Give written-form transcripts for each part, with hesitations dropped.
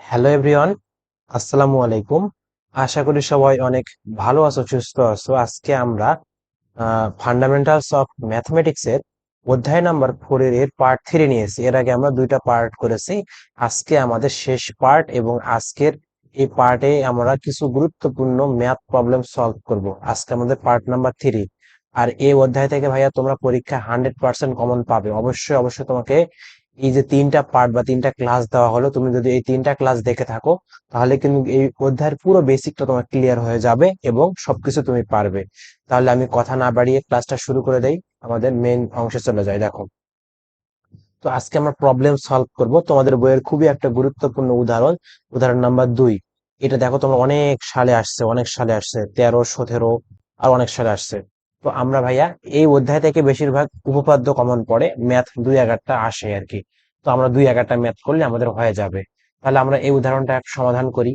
Hello everyone, আসসালামু আলাইকুম। আশা করি সবাই অনেক ভালো আছো, সুস্থ আছো। আজকে আমরা ফান্ডামেন্টালস অফ ম্যাথমেটিক্স এর অধ্যায় নাম্বার 4 এর পার্ট 3 নিয়েছি। এর আগে আমরা দুইটা পার্ট করেছি। আজকে আমাদের শেষ পার্ট এবং আজকের এই পার্টে আমরা কিছু গুরুত্বপূর্ণ ম্যাথ প্রবলেম সলভ করব। আজকে আমাদের পার্ট নাম্বার 3। আর এই অধ্যায় থেকে ভাইয়া তোমরা পরীক্ষা 100% কমন পাবে। অবশ্যই অবশ্যই তোমাকে এই যে তিনটা পার্ট বা তিনটা ক্লাস দেওয়া হলো, তুমি যদি এই তিনটা ক্লাস দেখে থাকো তাহলে কিন্তু এই অধ্যায়ের পুরো বেসিকটা তোমার ক্লিয়ার হয়ে যাবে এবং সবকিছু তুমি পারবে। তাহলে আমি কথা না বাড়িয়ে ক্লাসটা শুরু করে দেই, আমাদের মেইন অংশে চলে যাই। দেখো, তো আজকে আমরা প্রবলেম সলভ করব তোমাদের বইয়ের খুবই একটা গুরুত্বপূর্ণ উদাহরণ, উদাহরণ নাম্বার 2। এটা দেখো, তোমরা অনেক সালে আসছে, অনেক সালে আসছে, 13, 17 আর অনেক সালে আসছে। তো আমরা ভাইয়া এই অধ্যায় থেকে বেশিরভাগ উপপাদ্য কমন পড়ে, ম্যাথ 2-1টা আসে আর কি। তো আমরা 2-1টা ম্যাথ করলে আমাদের হয়ে যাবে। তাহলে আমরা এই উদাহরণটা একটু সমাধান করি।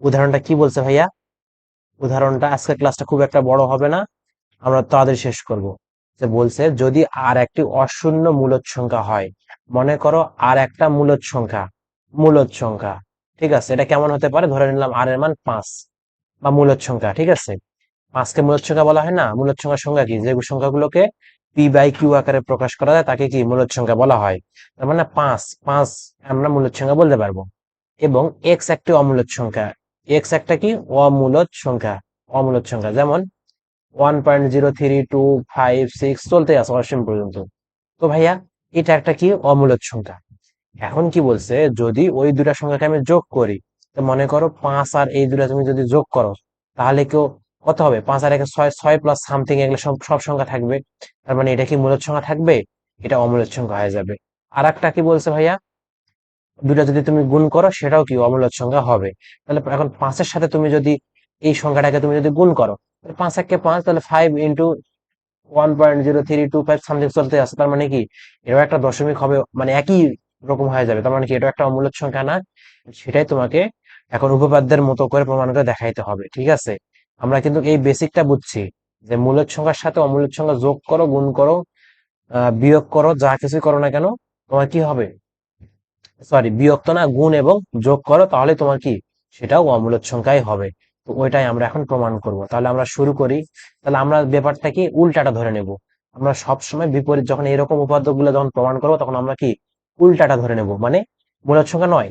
উদাহরণটা কি বলছে ভাইয়া? উদাহরণটা, আজকের ক্লাসটা খুব একটা বড় হবে না, আমরা তাড়াতাড়ি শেষ করব। যে বলছে, যদি আর একটি অশূন্য মূলদ সংখ্যা হয়, মনে করো আর একটা মূলদ সংখ্যা, মূলদ সংখ্যা, ঠিক আছে, এটা কেমন হতে পারে? ধরে নিলাম আর এর মান 5 বা মূলদ সংখ্যা, ঠিক আছে। 5কে মূলদ সংখ্যা বলা হয় না? মূলদ সংখ্যার সংখ্যা কি? যে সংখ্যাগুলোকে পি বাই কিউ আকারে প্রকাশ করা যায় তাকে কি মূলদ সংখ্যা বলা হয়। তার মানে 5 5 আমরা মূলদ সংখ্যা বলতে পারবো। এবং এক্স একটি অমূলদ সংখ্যা। এক্স একটা কি? অমূলদ সংখ্যা। অমূলদ সংখ্যা যেমন 1.03256 চলতে আছে অসীম পর্যন্ত। তো ভাইয়া, এটা একটা কি? অমূলদ সংখ্যা। এখন কি বলছে, যদি ওই দুটা সংখ্যাকে আমি যোগ করি, তো মনে করো 5 আর এই দুটা তুমি যদি যোগ করো, তাহলে কেউ কত হবে? 5 আর 1 6, 6 প্লাস সামথিং, এগুলো সব সব সংখ্যা থাকবে। তার মানে এটা কি মূলদ সংখ্যা থাকবে? এটা অমূলদ সংখ্যা হয়ে যাবে। আর একটা কি বলছে ভাইয়া, দুটা যদি তুমি গুণ করো সেটাও কি? অমূলদ সংখ্যা হবে। তাহলে এখন 5-এর সাথে তুমি যদি এই সংখ্যাটাকে তুমি যদি গুণ করো, 5 একে 5, তাহলে 5 × 1.03255 সামথিং চলতে আছে। তার মানে কি এটাও একটা দশমিক হবে, মানে একই রকম হয়ে যাবে। তার মানে কি এটাও একটা অমূলদ সংখ্যা না? সেটাই তোমাকে এখন উপপাদ্যের মতো করে প্রমাণ করে দেখাইতে হবে, ঠিক আছে। আমরা কিন্তু এই বেসিকটা বুঝছি, যে মূলদ সংখ্যার সাথে অমূলদ সংখ্যা যোগ করো, গুণ করো, বিয়োগ করো, যা কিছুই করো না কেন, তোমার কি হবে? সরি, বিয়োগ তো না, গুণ এবং যোগ করো, তাহলে তোমার কি? সেটাও অমূলদ সংখ্যাই হবে। তো ওইটাই আমরা এখন প্রমাণ করব। তাহলে আমরা শুরু করি। তাহলে আমরা ব্যাপারটা কি উল্টাটা ধরে নেব। আমরা সব সময় বিপরীত, যখন এরকম উপাদ্যগুলো যখন প্রমাণ করবো তখন আমরা কি উল্টাটা ধরে নেব, মানে মূলদ সংখ্যা নয়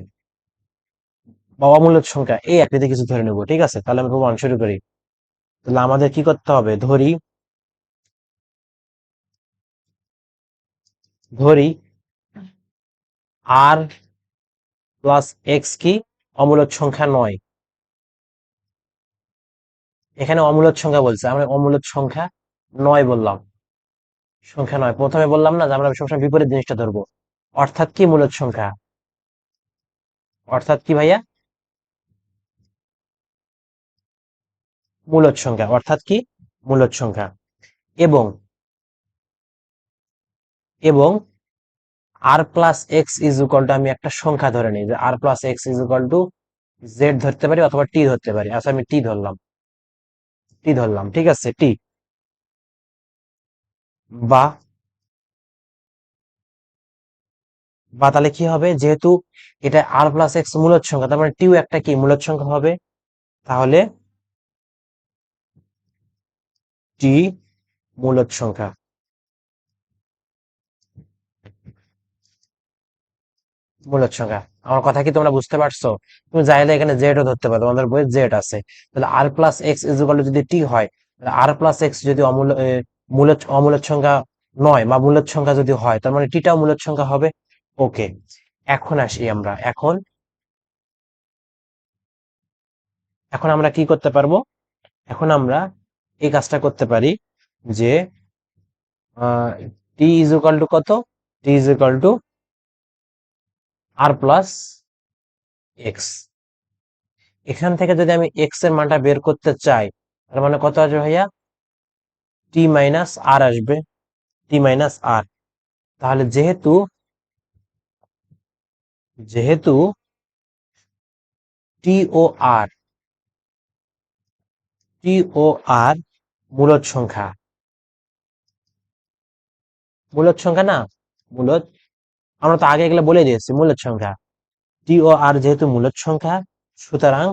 বা অমূলদ সংখ্যা, এই আকৃতি কিছু ধরে নেব, ঠিক আছে। তাহলে আমরা প্রমাণ শুরু করি। তাহলে আমাদের কি করতে হবে? ধরি ধরি আর প্লাস এক্স কি? অমূলদ সংখ্যা নয়। এখানে অমূলদ সংখ্যা বলছে, আমরা অমূলদ সংখ্যা নয় বললাম, সংখ্যা নয়। প্রথমে বললাম না যে আমরা সবসময় বিপরীত জিনিসটা ধরবো। অর্থাৎ কি? মূলদ সংখ্যা। অর্থাৎ কি ভাইয়া? মূলদ সংখ্যা। অর্থাৎ কি? মূলদ সংখ্যা। এবং এবং আর plus x is equal to, আমি একটা সংখ্যা ধরে নিই যে r plus x is equal to z ধরতে পারি অথবা টি ধরতে পারি। আচ্ছা, আমি টি ধরলাম, টি ধরলাম, ঠিক আছে, টি। বা বা তাহলে কি হবে? যেহেতু এটা আর প্লাস এক্স মূলদ সংখ্যা, তার মানে টিও একটা কি মূলদ সংখ্যা হবে। তাহলে টি মূলদ সংখ্যা। মূলদ সংখ্যা। আমার কথা কি তোমরা বুঝতে পারছো? তুমি চাইলে এখানে জেড ও ধরতে পারো, তোমাদের বইয়ে জেড আছে। তাহলে আর প্লাস এক্স ইকুয়াল যদি টি হয়, আর প্লাস এক্স যদি অমূলদ সংখ্যা নয় বা মূলদ সংখ্যা যদি হয়, তার মানে টিটাও মূলদ সংখ্যা হবে। ওকে, এখন আসি আমরা। এখন আমরা কি করতে পারবো? এখন আমরা এই কাজটা করতে পারি যে টি ইজ ইকুয়াল টু কত? T is equal to r plus x. এখান থেকে যদি আমি এক্স এর মানটা বের করতে চাই, তার মানে কত আসবে ভাইয়া? টি মাইনাস আর আসবে, টি মাইনাস আর। তাহলে যেহেতু যেহেতু টি ও আর, টি ও আর মূলদ সংখ্যা, মূলদ সংখ্যা না, মূলদ, আমরা তো আগে এগুলো বলে দিয়েছি মূলদ সংখ্যা। টি ও আর যেহেতু মূলদ সংখ্যা, সুতরাং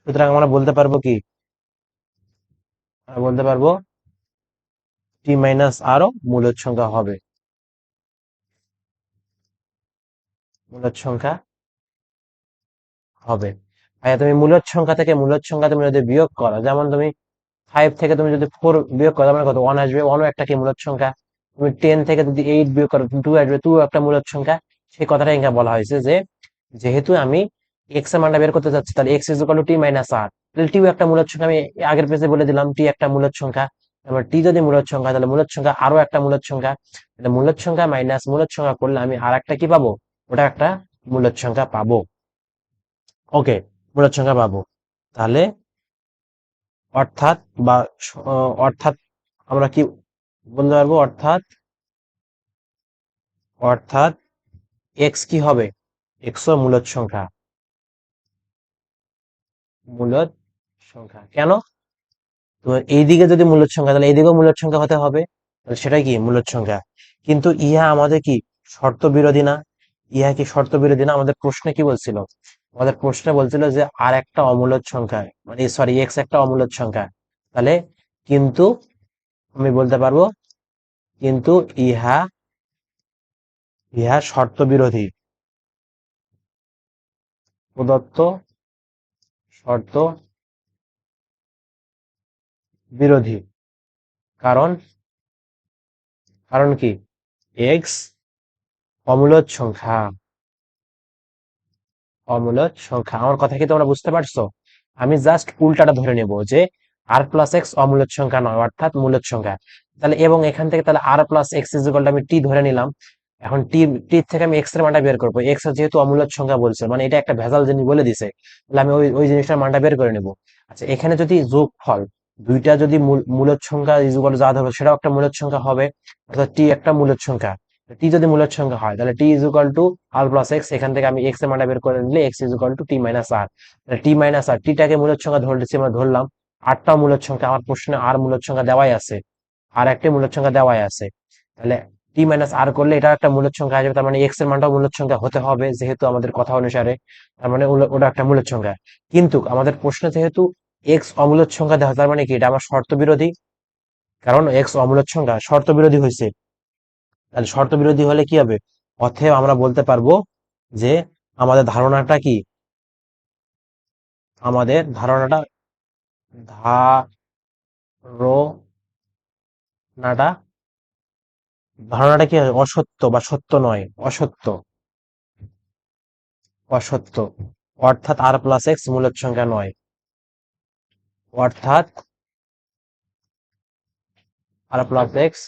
সুতরাং আমরা বলতে পারবো কি, আমরা বলতে পারবো টি মাইনাস আরও মূলদ সংখ্যা হবে, মূলদ সংখ্যা হবে। ভাইয়া তুমি মূলদ সংখ্যা থেকে মূলদ সংখ্যা তুমি যদি বিয়োগ করো, যেমন তুমি 5 থেকে তুমি যদি 4 বিয়োগ করো, মানে কত 1 আসবে, 1ও একটা কি মূলদ সংখ্যা। তুমি 10 থেকে যদি 8 বিয়োগ করো, 2 আসবে, 2 একটা মূলদ সংখ্যা। সেই কথাটা এখানে বলা হয়েছে যে যেহেতু আমি এক্স এর মানটা বের করতে যাচ্ছি, তাহলে x is equal to t minus r, তাহলে টিও একটা মূলদ সংখ্যা। আমি আগের পেজে বলে দিলাম টি একটা মূলদ সংখ্যা। এবার টি যদি মূলদ সংখ্যা, তাহলে মূলদ সংখ্যা আরো একটা মূলদ সংখ্যা, তাহলে মূলদ সংখ্যা মাইনাস মূলদ সংখ্যা করলে আমি আর একটা কি পাবো, ওটা একটা মূলদ সংখ্যা পাবো। ওকে, মূলদ সংখ্যা পাবো। তাহলে অর্থাৎ বা অর্থাৎ আমরা কি বলতে পারবো, অর্থাৎ অর্থাৎ এক্স কি হবে, এক্স ও মূলদ সংখ্যা, মূলদ সংখ্যা। কেন, তো এইদিকে যদি মূলদ সংখ্যা, তাহলে এইদিকেও মূলদ সংখ্যা হতে হবে, তাহলে সেটাই কি মূলদ সংখ্যা। কিন্তু ইহা আমাদের কি শর্ত বিরোধী না, ইহা কি শর্ত বিরোধী না? আমাদের প্রশ্নে কি বলছিল, আমাদের প্রশ্নে বলছিল যে আর একটা অমূলদ সংখ্যা, মানে সরি এক্স একটা অমূলদ সংখ্যা। তাহলে কিন্তু আমি বলতে পারবো কিন্তু ইহা ইহা শর্ত বিরোধী, প্রদত্ত শর্ত বিরোধী। কারণ কারণ কি, এক্স অমূলদ সংখ্যা, অমূলদ সংখ্যা। আমার কথা কি তোমরা বুঝতে পারছো? আমি জাস্ট উল্টাটা ধরে নেব যে আর প্লাস এক্স অমূলদ সংখ্যা নয়, অর্থাৎ মূলদ সংখ্যা। তাহলে এবং এখান থেকে তাহলে r plus x is equal to আমি টি ধরে নিলাম। এখন টি টি থেকে আমি এক্স এর মানটা বের করবো, এক্স এর যেহেতু অমূলদ সংখ্যা বলছে, মানে এটা একটা ভেজাল জিনিস বলে দিছে, তাহলে আমি ওই ওই জিনিসটার মানটা বের করে নেব। আচ্ছা, এখানে যদি যোগফল দুইটা যদি মূলদ সংখ্যা ইজ ইকুয়াল টু যা ধরবো সেটাও একটা মূলদ সংখ্যা হবে, অর্থাৎ টি একটা মূলদ সংখ্যা। টি যদি মূলদ সংখ্যা হয়, তাহলে t is equal to r plus x, এখান থেকে আমি এক্স এর মানটা বের করে নিলে x is equal to t minus r. T minus r, টিটাকে মূলদ সংখ্যা ধরতেছি আমরা, ধরলাম। আটটা মূলদ সংখ্যা আমার প্রশ্নে, আর মূলদ সংখ্যা দেওয়াই আছে, আর একটি মূলদ সংখ্যা দেওয়াই আছে। তাহলে টি মাইনাস আর করলে এটা একটা মূলদ সংখ্যা আসবে, তার মানে এক্স এর মানটাও মূলদ সংখ্যা হতে হবে যেহেতু আমাদের কথা অনুসারে, তার মানে ওটা একটা মূলদ সংখ্যা। কিন্তু আমাদের প্রশ্নে যেহেতু এক্স অমূলদ সংখ্যা দেওয়া, তার মানে কি এটা আমার শর্ত বিরোধী, কারণ এক্স অমূলদ সংখ্যা শর্ত বিরোধী হয়েছে। তাহলে শর্ত বিরোধী হলে কি হবে, অতএব আমরা বলতে পারবো যে আমাদের ধারণাটা কি, আমাদের ধারণাটা ধারণাটা কি হয়, অসত্য বা সত্য নয়, অসত্য, অসত্য। অর্থাৎ আর প্লাস এক্স মূলদ সংখ্যা নয়, অর্থাৎ আর প্লাস এক্স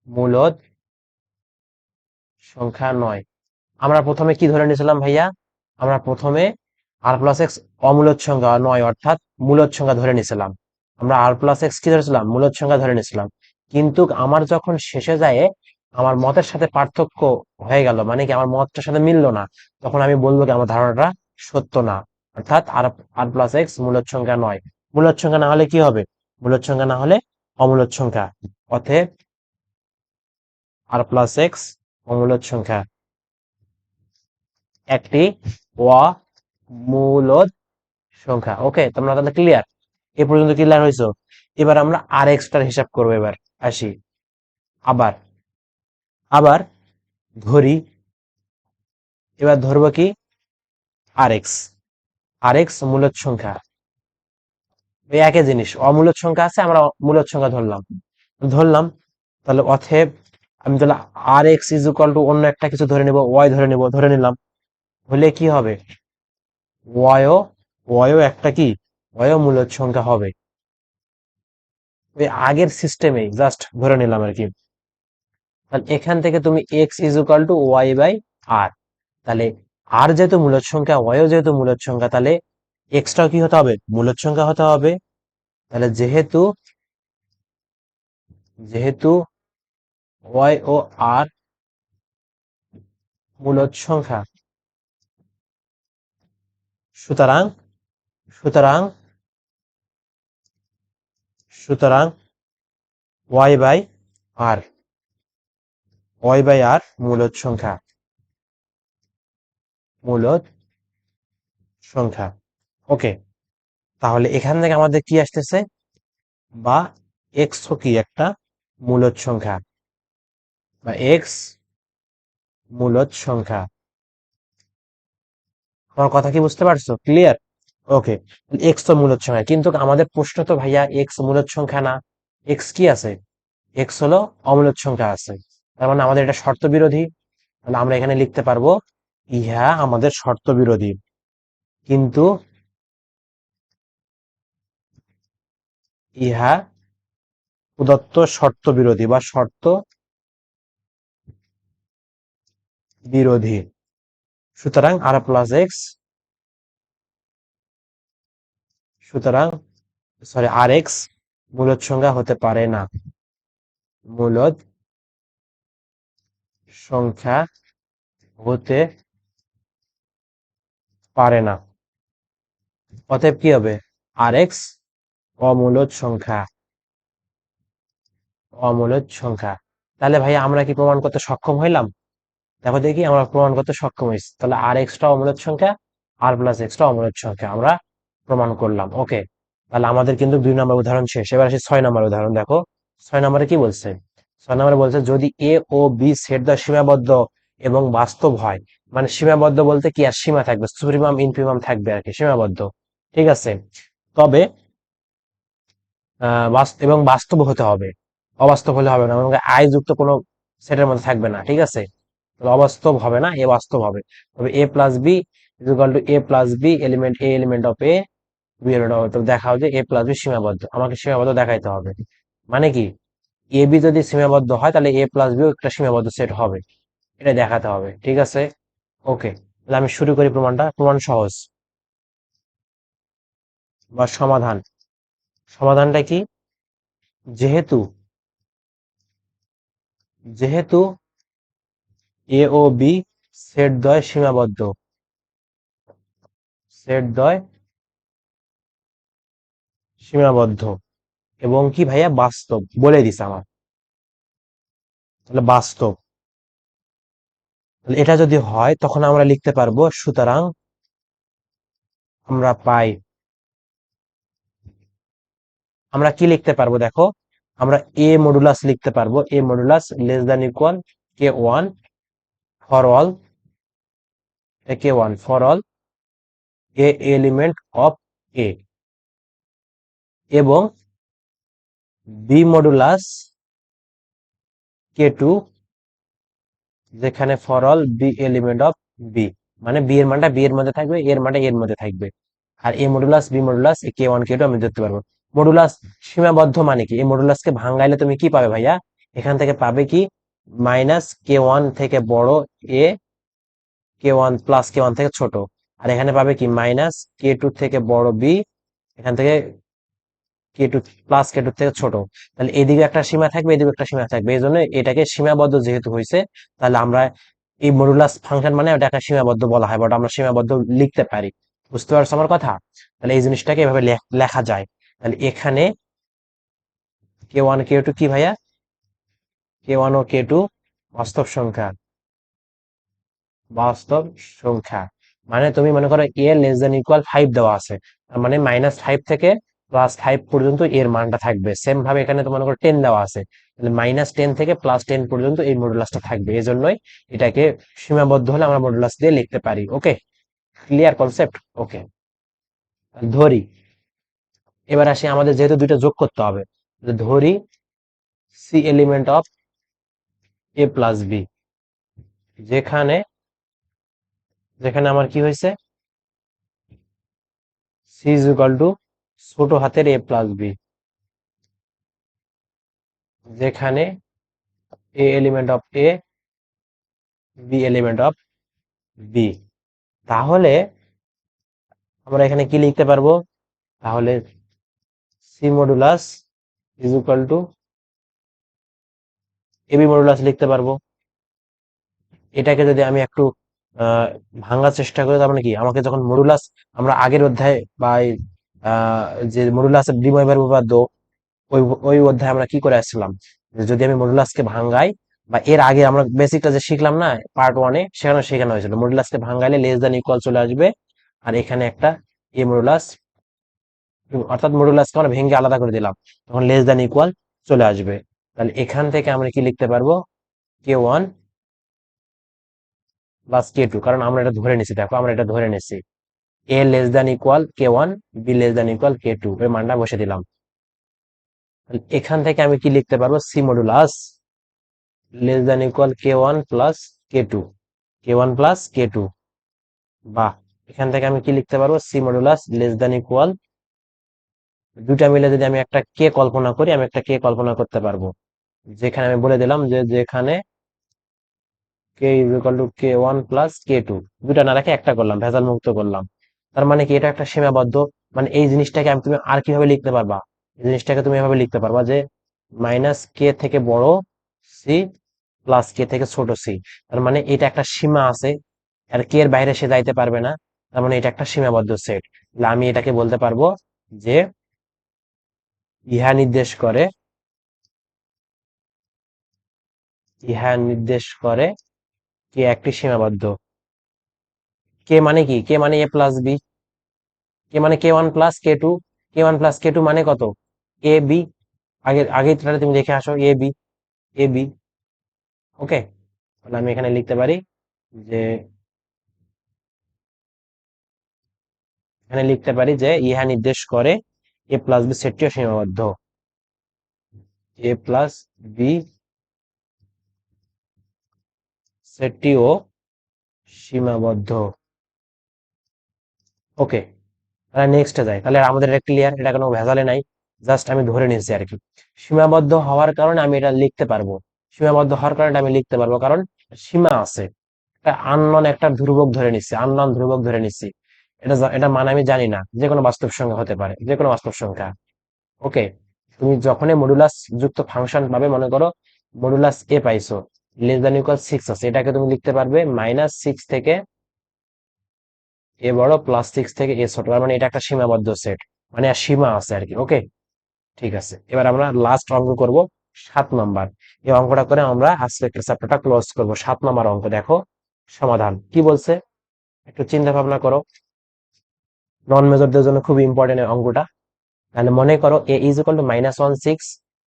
মূলদ সংখ্যা নয়। আমরা প্রথমে কি ধরে নিয়েছিলাম ভাইয়া, আমরা প্রথমে আর প্লাস এক্স অমূলদ সংখ্যা নয়, অর্থাৎ মূলদ সংখ্যা ধরে নিয়েছিলাম। আমরা আর প্লাস এক্স কি ধরেছিলাম, মূলদ সংখ্যা ধরে নিয়েছিলাম। কিন্তু আমার যখন শেষে যায় আমার মতের সাথে পার্থক্য হয়ে গেল, মানে কি আমার মতটার সাথে মিললো না, তখন আমি বলবো কি আমার ধারণাটা সত্য না। অর্থাৎ আর আর প্লাস এক্স মূলদ সংখ্যা নয়। মূলদ সংখ্যা না হলে কি হবে, মূলদ সংখ্যা না হলে অমূলদ সংখ্যা। অতএব আর প্লাস এক্স অমূলদ সংখ্যা, একটি অমূলদ সংখ্যা। ওকে, তোমরা তাহলে ক্লিয়ার, এ পর্যন্ত ক্লিয়ার হয়েছো? এবার আমরা আর এক্সটার হিসাব করবো। এবার আসি, আবার আবার ধরি, এবার ধরবো কি আর এক্স, আর এক্স মূলদ সংখ্যা। ওই একই জিনিস, অমূলদ সংখ্যা আছে, আমরা মূলদ সংখ্যা ধরলাম, ধরলাম। তাহলে অতএব আমি তাহলে আর এক্স ইজ ইকুয়াল টু অন্য একটা কিছু ধরে নিব, ওয়াই ধরে নিব, ধরে নিলাম। হলে কি হবে, ওয়াইও ওয়াইও একটা কি, ওয়াইও মূলদ সংখ্যা হবে। ওই আগের সিস্টেমে জাস্ট ধরে নিলাম আর কি। তাহলে এখান থেকে তুমি x is equal to y by r, তাহলে আর যেহেতু মূলদ সংখ্যা, ওয়াইও যেহেতু মূলদ সংখ্যা, তাহলে এক্সটাও কি হতে হবে, মূলদ সংখ্যা হতে হবে। তাহলে যেহেতু যেহেতু ওয়াই ও আর মূলদ সংখ্যা, সুতরাং সুতরাং সুতরাং y by r, y by r মূলদ সংখ্যা, মূলদ সংখ্যা। ওকে, তাহলে এখান থেকে আমাদের কি আসতেছে, বা এক্স কি একটা মূলদ সংখ্যা, বা এক্স মূলদ সংখ্যা। আমার কথা কি বুঝতে পারছো? ক্লিয়ার? ওকে, এক্স তো মূলদ সংখ্যা, কিন্তু আমাদের প্রশ্ন তো ভাইয়া এক্স মূলদ সংখ্যা না, এক্স কি আছে, এক্স হলো অমূলদ সংখ্যা আছে। তার মানে আমাদের এটা শর্ত বিরোধী। তাহলে আমরা এখানে লিখতে পারবো ইহা আমাদের শর্ত বিরোধী, কিন্তু ইহা প্রদত্ত শর্ত বিরোধী বা শর্ত বিরোধী। সুতরাং আর প্লাস এক্স, সুতরাং সরি আর এক্স মূলদ সংখ্যা হতে পারে না, মূলদ সংখ্যা হতে পারে না। অতএব কি হবে, আর এক্স অমূলদ সংখ্যা, অমূলদ সংখ্যা। তাহলে ভাই আমরা কি প্রমাণ করতে সক্ষম হইলাম? দেখো দেখি, আমরা প্রমাণ করতে সক্ষম হয়েছি। তাহলে আর এক্সটা অমূলদ সংখ্যা, আর প্লাস এক্সটা অমূলদ সংখ্যা আমরা প্রমাণ করলাম। ওকে, তাহলে আমাদের কিন্তু 2 নম্বর উদাহরণ শেষ। এবার আসি 6 নম্বর উদাহরণ। দেখো 6 নম্বরে কি বলছে, 6 নম্বরে বলছে যদি এ ও বি সেট দ্বয় সীমাবদ্ধ এবং বাস্তব হয়, মানে সীমাবদ্ধ বলতে কি, আর সীমা থাকবে, সুপ্রিমাম ইনফিমাম থাকবে আর কি, সীমাবদ্ধ, ঠিক আছে। তবে এবং বাস্তব হতে হবে, অবাস্তব হলে হবে না, এবং আই যুক্ত কোনো সেটের মধ্যে থাকবে না, ঠিক আছে। তাহলে অবাস্তব হবে না, এ বাস্তব হবে। তবে a plus b equal to a plus b element a element of A b element of, তো দেখাও যে এ প্লাস বি সীমাবদ্ধ, আমাকে সীমাবদ্ধ দেখাইতে হবে। মানে কি, এ বি যদি সীমাবদ্ধ হয় তাহলে এ প্লাস বিও একটা সীমাবদ্ধ সেট হবে, এটা দেখাতে হবে, ঠিক আছে। ওকে, তাহলে আমি শুরু করি প্রমাণটা। প্রমাণ সহজ, বা সমাধান। সমাধানটা কি, যেহেতু যেহেতু এ ও বি সেট দ্বয় সীমাবদ্ধ, সেট দ্বয় সীমাবদ্ধ এবং কি ভাইয়া বাস্তব বলে দিছে আমার, তাহলে বাস্তব, তাহলে এটা যদি হয় তখন আমরা লিখতে পারবো, সুতরাং আমরা পাই, আমরা কি লিখতে পারবো দেখো, আমরা এ মডুলাস লিখতে পারবো, a modulus less than equal k one for all, k one for all a element of A, এবং বি মডুলাস কে টু, যেখানে for all b element of B, মানে বি এর মানটা বি এর মধ্যে থাকবে, এর মানটা এর মধ্যে থাকবে। আর এ মডুলাস বি মডুলাস কে ওয়ান কে টু আমি ধরতে পারবো। মডুলাস সীমাবদ্ধ মানে কি, এই মডুলাসকে ভাঙাইলে তুমি কি পাবে ভাইয়া, এখান থেকে পাবে কি, মাইনাস কে ওয়ান থেকে বড় এ, কে ওয়ান প্লাস কে ওয়ান থেকে ছোট, আর এখানে পাবে কি মাইনাস কে টু থেকে বড় বি, এখান থেকে কে টু প্লাস কে টু থেকে ছোট। তাহলে এদিকে একটা সীমা থাকবে, এদিকে একটা সীমা থাকবে, এই জন্য এটাকে সীমাবদ্ধ যেহেতু হয়েছে, তাহলে আমরা এই মডুলাস ফাংশন মানে ওটাকে সীমাবদ্ধ বলা হয়, বাট আমরা সীমাবদ্ধ লিখতে পারি। বুঝতে পারছো আমার কথা? তাহলে এই জিনিসটাকে এভাবে লেখা যায়। তাহলে এখানে কে ওয়ান কে টু কি ভাইয়া, কে ওয়ান ও কে টু বাস্তব সংখ্যা, বাস্তব সংখ্যা। মানে তুমি মনে করো এ লেস দেন ইকুয়াল 5 দেওয়া আছে, তার মানে -5 থেকে +5 পর্যন্ত এর মানটা থাকবে। সেম ভাবে এখানে তো মনে করো 10 দেওয়া আছে, তাহলে -10 থেকে +10 পর্যন্ত এই মডুলাসটা থাকবে, এই জন্যই এটাকে সীমাবদ্ধ হলে আমরা মডুলাস দিয়ে লিখতে পারি। ওকে, ক্লিয়ার কনসেপ্ট? ওকে, ধরি, এবার আসি আমাদের যেহেতু দুইটা যোগ করতে হবে, ধরি C element of A plus B, যেখানে যেখানে আমার কি হয়েছে, সি ইজ ইকুয়াল টু ছোট হাতের এ প্লাস বি, যেখানে a element of A b element of B. তাহলে আমরা এখানে কি লিখতে পারবো, তাহলে c modulus is equal to a b modulus লিখতে পারবো। এটাকে যদি আমি একটু আহ ভাঙার চেষ্টা করি, তার মানে কি, আমাকে যখন মডুলাস, আমরা আগের অধ্যায়ে বা আহ যে মডুলাসের দ্বিময় উপপাদ্য, ওই ওই অধ্যায়ে আমরা কি করে আসছিলাম, যে যদি আমি মডুলাসকে ভাঙাই বা এর আগে আমরা বেসিকটা যে শিখলাম না পার্ট ওয়ানে, সেখানে শেখানো হয়েছিল মডুলাসকে ভাঙাইলে লেস দ্যান ইকুয়াল চলে আসবে। আর এখানে একটা এ মডুলাস, অর্থাৎ মডুলাসকে আমরা ভেঙে আলাদা করে দিলাম, তখন লেস দ্যান ইকুয়াল চলে আসবে। তাহলে এখান থেকে আমরা কি লিখতে পারবো, K1 প্লাস K2, কারণ আমরা এটা ধরে নিছি, দেখো আমরা এটা ধরে নিছি A less than equal K1, B less than equal K2, এর মানটা বসে দিলাম। তাহলে এখান থেকে আমি কি লিখতে পারবো, C modulus less than equal K1 plus K2, K1 plus K2, বা এখান থেকে আমি কি লিখতে পারবো, C modulus less than equal, দুটা মিলে যদি আমি একটা কে কল্পনা করি, আমি একটা কে কল্পনা করতে পারবো, যেখানে আমি বলে দিলাম যে যেখানে k is equal to K1 plus K2, দুটা না রেখে একটা করলাম, ভেজাল মুক্ত করলাম। তার মানে কি, এটা একটা সীমাবদ্ধ, মানে এই জিনিসটাকে আমি, তুমি আর কিভাবে লিখতে পারবা, এই জিনিসটাকে তুমি এভাবে লিখতে পারবা যে মাইনাস কে থেকে বড় সি প্লাস কে থেকে ছোট সি। তার মানে এটা একটা সীমা আছে, আর কে এর বাইরে সে যাইতে পারবে না, তার মানে এটা একটা সীমাবদ্ধ সেট। তাহলে আমি এটাকে বলতে পারবো যে ইহা নির্দেশ করে, ইহা নির্দেশ করে কে একটি সীমাবদ্ধ। কে মানে কি, কে মানে এ প্লাস বি, কে মানে K1 plus K2, K1 plus K2 মানে কত, এ বি, আগে আগে তাহলে তুমি দেখে আসো এ বি, এ বি। ওকে, তাহলে আমি এখানে লিখতে পারি যে, এখানে লিখতে পারি যে ইহা নির্দেশ করে এ প্লাস বি সেটটিও সীমাবদ্ধ, এ প্লাস বি সেটটিও সীমাবদ্ধ। ওকে, তাহলে নেক্সটে যাই, তাহলে আমাদের এটা ক্লিয়ার, এটা কোনো ভেজালে নাই, জাস্ট আমি ধরে নিয়েছি আর কি। সীমাবদ্ধ হওয়ার কারণে আমি এটা লিখতে পারবো, সীমাবদ্ধ হওয়ার কারণে আমি লিখতে পারবো, কারণ সীমা আছে, একটা আননোন একটা ধ্রুবক ধরে নিচ্ছি, আননোন ধ্রুবক ধরে নিচ্ছি, এটা মানে আমি জানি না, যে কোনো বাস্তব সংখ্যা হতে পারে, যে কোনো বাস্তব সংখ্যা। ওকে, তুমি যখনই মডুলাস যুক্ত ফাংশন পাবে, মনে করো মডুলাস এ পাইছো, লেস দ্যান ইকুয়াল 6 আছে, এটাকে তুমি লিখতে পারবে -6 থেকে এ বড় প্লাস 6 থেকে এ ছোট, তার মানে এটা একটা সীমাবদ্ধ সেট, মানে আর সীমা আছে আর কি। ওকে, ঠিক আছে, এবার আমরা লাস্ট অঙ্ক করব, 7 নাম্বার। এই অঙ্কটা করে আমরা আজকে চ্যাপ্টারটা ক্লোজ করব। 7 নাম্বার অঙ্ক দেখো, সমাধান কি বলছে, একটু চিন্তা ভাবনা করো, নন মেজরদের জন্য খুব ইম্পর্টেন্ট অঙ্কটা। তাহলে মনে করো এ ইজ ইকুয়াল টু -1 6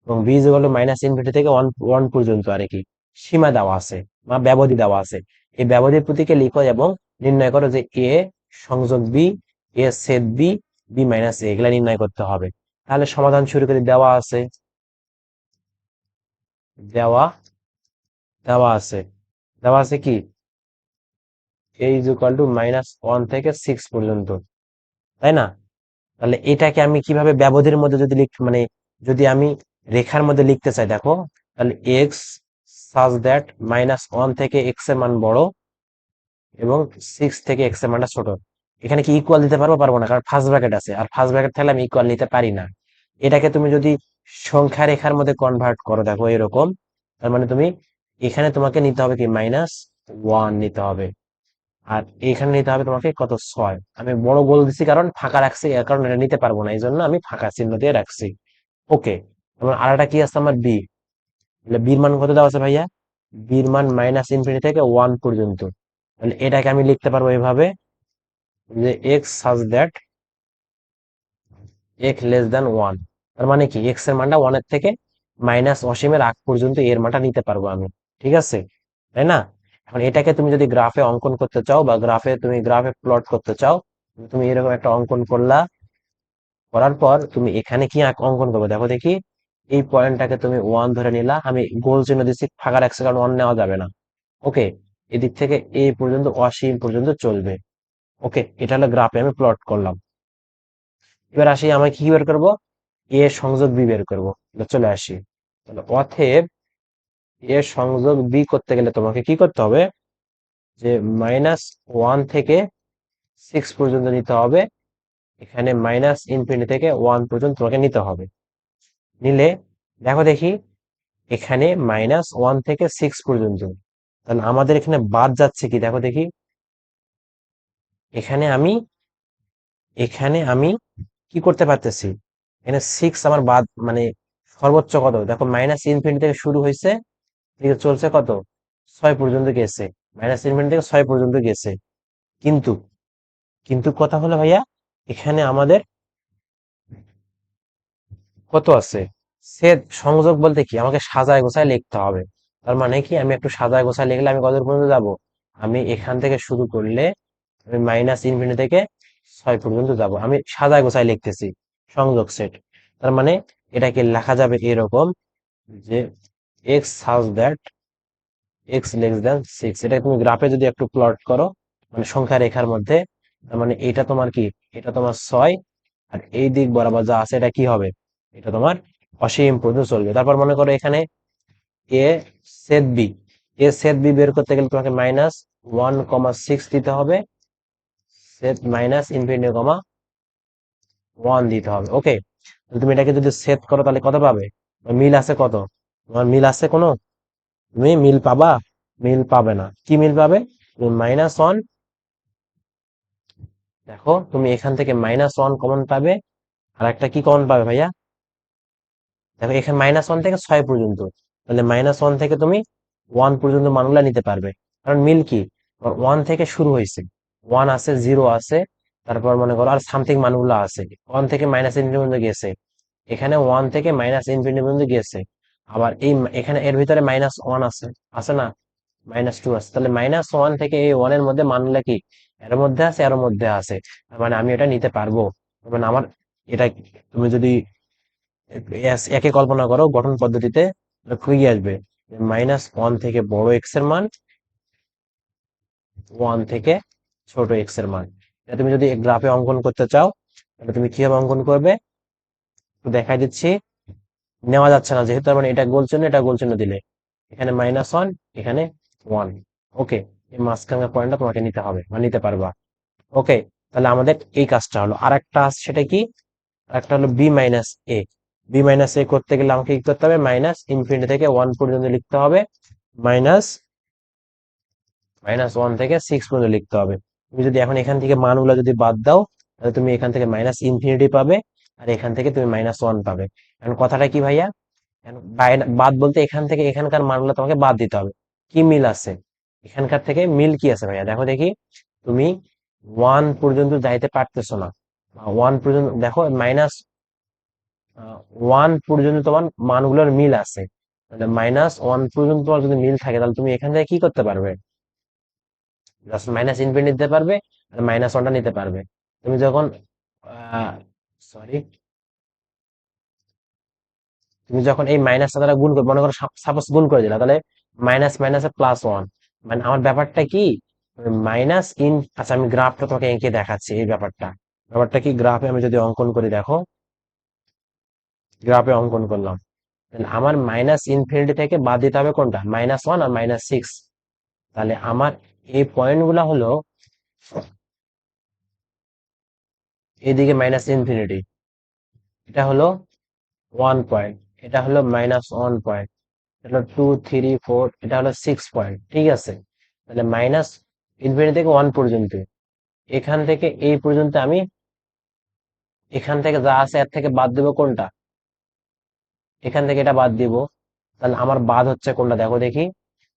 এবং B is equal to minus infinity থেকে ওয়ান ওয়ান পর্যন্ত আর কি সীমা দেওয়া আছে বা ব্যবধি দেওয়া আছে। এই ব্যবধির প্রতীকে লিখো এবং নির্ণয় করো যে এ সংযোগ বি, এ ছেদ বি, বি মাইনাস এ, এগুলা নির্ণয় করতে হবে। তাহলে সমাধান শুরু করে দেওয়া আছে, দেওয়া দেওয়া আছে, দেওয়া আছে কি, এ ইজ ইকুয়াল টু -1 থেকে 6 পর্যন্ত, তাই না? তাহলে এটাকে আমি কিভাবে ব্যবধির মধ্যে যদি মানে যদি আমি রেখার মধ্যে লিখতে চাই, দেখো তাহলে এক্স সাজ দ্যাট -1 থেকে এক্স এর মান বড় এবং 6 থেকে এক্স এর মানটা ছোট। এখানে কি ইকুয়াল দিতে পারবো, পারবো না, কারণ ফার্স্ট ব্র্যাকেট আছে, আর ফার্স্ট ব্র্যাকেট থাকলে আমি ইকুয়াল নিতে পারি না। এটাকে তুমি যদি সংখ্যা রেখার মধ্যে কনভার্ট করো, দেখো এরকম, তার মানে তুমি এখানে তোমাকে নিতে হবে কি -1 নিতে হবে, আর এখানে নিতে হবে তোমাকে কত, 6। আমি বড় গোল দিচ্ছি কারণ ফাঁকা রাখছি, এর কারণ এটা নিতে পারবো না, এই জন্য আমি ফাঁকা চিহ্ন দিয়ে রাখছি। ওকে, আমার আর একটা কি আছে, আমার বি, বির মান কত দেওয়া আছে ভাইয়া, বির মান -ইনফিনিটি থেকে 1 পর্যন্ত। তাহলে এটাকে আমি লিখতে পারবো এভাবে যে x such that x less than 1, তার মানে কি এক্স এর মানটা 1 এর থেকে মাইনাস অসীমের আগ পর্যন্ত এর মানটা নিতে পারবো আমি, ঠিক আছে, তাই না? এখন এটাকে তুমি যদি গ্রাফে অঙ্কন করতে চাও বা গ্রাফে প্লট করতে চাও, তুমি এরকম একটা অঙ্কন করলা, করার পর তুমি এখানে কি অঙ্কন করবে, দেখো দেখি, এই পয়েন্টটাকে তুমি 1 ধরে নিলা, আমি গোল চিহ্ন দিচ্ছি, ফাঁকা রাখছি কারণ 1 নেওয়া যাবে না। ওকে, এদিক থেকে এই পর্যন্ত অসীম পর্যন্ত চলবে। ওকে, এটা হলো গ্রাফে আমি প্লট করলাম। এবার আসি, আমি কি বের করবো, এ সংযোগ বি বের করবো। চলে আসি, তাহলে অতএব এ সংযোগ বি করতে গেলে তোমাকে কি করতে হবে, যে -1 থেকে 6 পর্যন্ত নিতে হবে, এখানে -ইনফিনিটি থেকে 1 পর্যন্ত তোমাকে নিতে হবে। নিলে দেখো দেখি, এখানে -1 থেকে 6 পর্যন্ত, তাহলে আমাদের এখানে বাদ যাচ্ছে কি, দেখো দেখি, এখানে আমি এখানে আমি কি করতে পারতেছি, এখানে 6 আমার বাদ, মানে সর্বোচ্চ কত দেখো, -ইনফিনিটি থেকে শুরু হয়েছে, থেকে চলছে কত, 6 পর্যন্ত গেছে, মাইনাস ইনফিনিটি থেকে 6 পর্যন্ত গেছে। কিন্তু কিন্তু কথা হলো ভাইয়া, এখানে আমাদের কত আছে, ছেদ সংযোগ বলতে কি, আমাকে সাজায় গোছায় লিখতে হবে। তার মানে কি, আমি একটু সাজায় গোছায় লিখলে আমি কত পর্যন্ত যাব, আমি এখান থেকে শুরু করলে আমি মাইনাস ইনফিনিটি থেকে 6 পর্যন্ত যাব, আমি সাজায় গোছায় লিখতেছি সংযোগ সেট। তার মানে এটাকে লেখা যাবে এরকম, যে x such that x less than 6। এটা তুমি গ্রাফে যদি একটু প্লট করো, মানে সংখ্যা রেখার মধ্যে, তার মানে এটা তোমার কি, এটা তোমার 6, আর এই দিক বরাবর যা আছে এটা কি হবে, এটা তোমার অসীম পর্যন্ত চলবে। তারপর মনে করো এখানে এ সেট বি, এ সেট বি বের করতে গেলে তোমাকে -1,6 দিতে হবে, সেট -∞, দিতে হবে। ওকে, তুমি এটাকে যদি সেট করো তাহলে কত পাবে, মিল আছে কত, তোমার মিল আছে কোনো, তুমি মিল পাবা, মিল পাবে না। কি মিল পাবে, তুমি -1, দেখো তুমি এখান থেকে -1 কমন পাবে, আর একটা কি কমন পাবে ভাইয়া, দেখো এখানে -1 থেকে 6 পর্যন্ত, তাহলে -1 থেকে তুমি 1 পর্যন্ত মানগুলা নিতে পারবে। কারণ মিল কি, 1 থেকে শুরু হয়েছে, 1 আছে, 0 আছে, তারপর মনে করো আর সামথিং মানগুলো আছে, 1 থেকে মাইনাস ইনফিনিটি পর্যন্ত গেছে, এখানে 1 থেকে মাইনাস ইনফিনিটি পর্যন্ত গেছে। আবার এই এখানে এর ভিতরে -1 আছে, আছে না, -2 আছে, তাহলে -1 থেকে এই 1 এর মধ্যে মানগুলা কি, এর মধ্যে আছে, এর মধ্যে আছে, তার মানে আমি এটা নিতে পারবো। তার মানে আমার এটা, তুমি যদি একে কল্পনা করো গঠন পদ্ধতিতে, কি আসবে, -1 থেকে বড় এক্স এর মান, 1 থেকে ছোট এক্স এর মান। এটা তুমি যদি গ্রাফে অঙ্কন করতে চাও, তাহলে তুমি কিভাবে অঙ্কন করবে, তো দেখাই দিচ্ছি। নেওয়া যাচ্ছে না যেহেতু, তার মানে এটা গোল চিহ্ন, এটা গোল চিহ্ন দিলে এখানে -1, এখানে 1। ওকে, এই মাঝখানের পয়েন্টটা তোমাকে নিতে হবে, মানে নিতে পারবা। ওকে, তাহলে আমাদের এই কাজটা হলো। আর একটা আছে, সেটা কি, একটা হলো b-a। b-a করতে গেলে আমাকে কি করতে হবে, -∞ থেকে 1 পর্যন্ত লিখতে হবে, মাইনাস -1 থেকে 6 পর্যন্ত লিখতে হবে। তুমি যদি এখন এখান থেকে মানগুলো যদি বাদ দাও, তাহলে তুমি এখান থেকে -∞ পাবে, আর এখান থেকে তুমি -1 পাবে। এখন কথাটা কি ভাইয়া, এখন বাদ বলতে এখান থেকে এখানকার মানগুলো তোমাকে বাদ দিতে হবে। কি মিল আছে, এখানকার থেকে মিল কি আছে ভাইয়া, দেখো দেখি, তুমি 1 পর্যন্ত যাইতে পারতেছো না, 1 পর্যন্ত দেখো, -1 পর্যন্ত তোমার মানগুলোর মিল আছে, মানে -1 পর্যন্ত তোমার যদি মিল থাকে, তাহলে তুমি এখান থেকে কি করতে পারবে, জাস্ট -∞ নিতে পারবে, আর -1টা নিতে পারবে। তুমি যখন সরি, তুমি যখন এই মাইনাসটা দ্বারা গুণ করবে, মনে করো সাপোজ গুণ করে দিলা, তাহলে মাইনাস মাইনাসে +1, মানে আমার ব্যাপারটা কি, আচ্ছা আমি গ্রাফটা তোমাকে এঁকে দেখাচ্ছি, এই ব্যাপারটা, ব্যাপারটা কি, গ্রাফে আমি যদি অঙ্কন করি, দেখো গ্রাফে অঙ্কন করলাম, তাহলে আমার -∞ থেকে বাদ দিতে হবে কোনটা, -1 আর -6। তাহলে আমার এই পয়েন্ট গুলা হলো, এইদিকে -∞, এটা হলো 1 পয়েন্ট, এটা হলো -1 পয়েন্ট, এটা হলো 2, 3, 4, এটা হলো 6 পয়েন্ট, ঠিক আছে। তাহলে -∞ থেকে 1 পর্যন্ত, এখান থেকে এই পর্যন্ত আমি, এখান থেকে যা আছে এর থেকে বাদ দেবো কোনটা, এখান থেকে এটা বাদ দিব, তাহলে আমার বাদ হচ্ছে কোনটা, দেখো দেখি,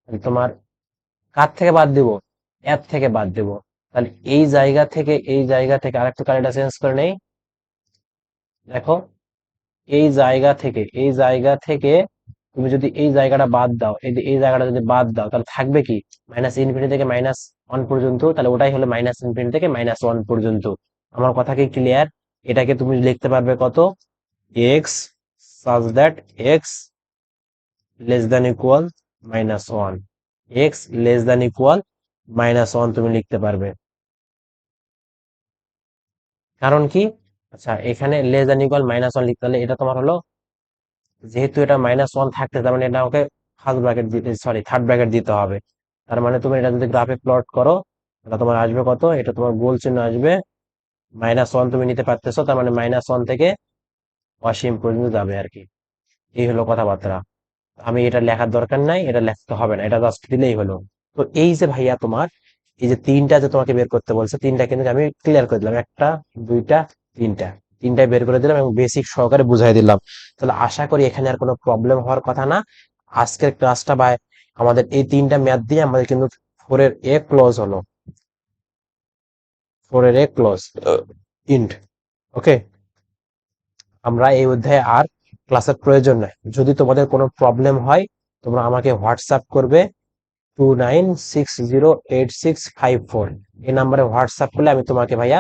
তোমার কার থেকে বাদ দিব, এর থেকে বাদ দিব। তাহলে এই জায়গা থেকে, এই জায়গা থেকে আরেকটু কালারটা চেঞ্জ করে নেই, দেখো এই জায়গা থেকে, এই জায়গা থেকে তুমি যদি এই জায়গাটা বাদ দাও, এই জায়গাটা যদি বাদ দাও, তাহলে থাকবে কি, -∞ থেকে -1 পর্যন্ত, তাহলে ওটাই হলো -∞ থেকে -1 পর্যন্ত। আমার কথা কি ক্লিয়ার, এটাকে তুমি লিখতে পারবে কত, x such that x less than equal -1, x less than equal -1 তুমি লিখতে পারবে। কারণ কি, আচ্ছা এখানে লেস দ্যান ইকুয়াল -1 লিখতে হলে, এটা তোমার হলো, যেহেতু এটা -1 থাকতে, তার মানে এটা আমাকে ফার্স্ট ব্র্যাকেট দিতে, সরি থার্ড ব্র্যাকেট দিতে হবে। তার মানে তুমি এটা যদি গ্রাফে প্লট করো, তাহলে তোমার আসবে কত, এটা তোমার গোল চিহ্ন আসবে, -1 তুমি নিতে পারতেছো, তার মানে -1 থেকে অসীম পর্যন্ত যাবে আর কি। এই হলো কথাবার্তা। আমি এটা লেখার দরকার নাই, এটা লিখতে হবে না, এটা জাস্ট দিলেই হলো। তো এই যে ভাইয়া তোমার, এই যে তিনটা যে তোমাকে বের করতে বলছে, তিনটা কিন্তু আমি ক্লিয়ার করে দিলাম, একটা, দুইটা, তিনটা, তিনটাই বের করে দিলাম এবং বেসিক সহকারে বুঝাই দিলাম। তাহলে আশা করি এখানে আর কোনো প্রবলেম হওয়ার কথা না। আজকের ক্লাসটা বা আমাদের এই তিনটা ম্যাথ দিয়ে আমাদের কিন্তু 4 এর এ ক্লোজ হলো, 4 এর এ ক্লোজ ইন্ট। ওকে, আমরা এই অধ্যায়ে আর ক্লাসের প্রয়োজন নাই। যদি তোমাদের কোনো প্রবলেম হয় তোমরা আমাকে হোয়াটসঅ্যাপ করবে 29608654, এই নাম্বারে হোয়াটসঅ্যাপ করলে আমি তোমাকে ভাইয়া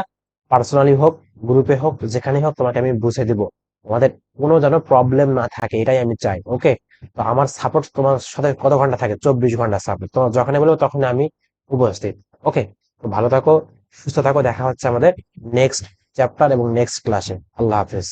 পার্সোনালি হোক গ্রুপে হোক যেখানে হোক তোমাকে আমি বুঝে দিব। আমাদের কোনো যেন প্রবলেম না থাকে, এটাই আমি চাই। ওকে, তো আমার সাপোর্ট তোমার সাথে কত ঘন্টা থাকে? 24 ঘন্টা সাপোর্ট। তোমার যখনই বলবো তখন আমি উপস্থিত। ওকে, তো ভালো থাকো, সুস্থ থাকো, দেখা হচ্ছে আমাদের নেক্সট চ্যাপ্টার এবং নেক্সট ক্লাসে। আল্লাহ হাফেজ।